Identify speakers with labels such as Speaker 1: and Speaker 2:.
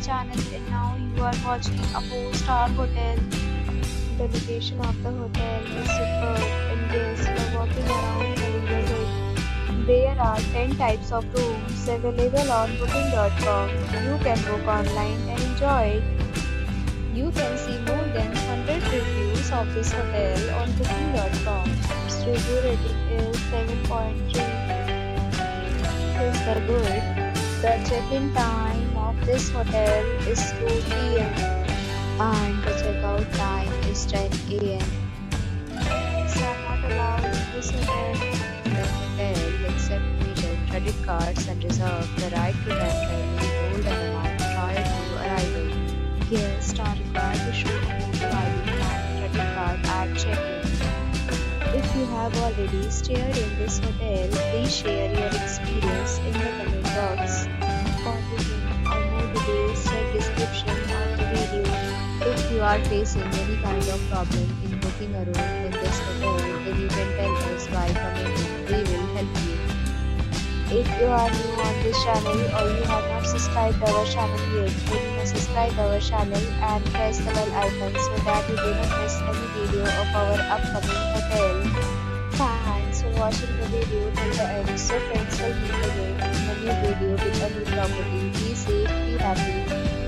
Speaker 1: channel, and now you are watching a 4-star hotel. The location of the hotel is superb and guests love walking around the neighborhood. There are 10 types of rooms available on booking.com. You can book online and enjoy it. You can see more than 100 reviews of this hotel on booking.com. Its review rating is 7.3. Is the good. The check-in time of this hotel is 2 p.m. and the checkout time is 10 a.m. Pets are not allowed in this hotel. The hotel accepts major credit cards and reserves the right to temporarily hold an amount prior to arrival. Guests are required to show a photo ID and credit card at check-in. If you have already stayed in this hotel, please share your experience in the comment box. For booking or more details, check description of the video. If you are facing any kind of problem in booking a room in this hotel, then you can tell us by commenting. We will help you. If you are new on this channel or you have not subscribed our channel yet, then you must subscribe our channel and press the bell icon so that you do not miss any video of our upcoming hotel. Thanks for watching the video till the end. So friends, will meet again in a new video with a new property. Be safe, be happy.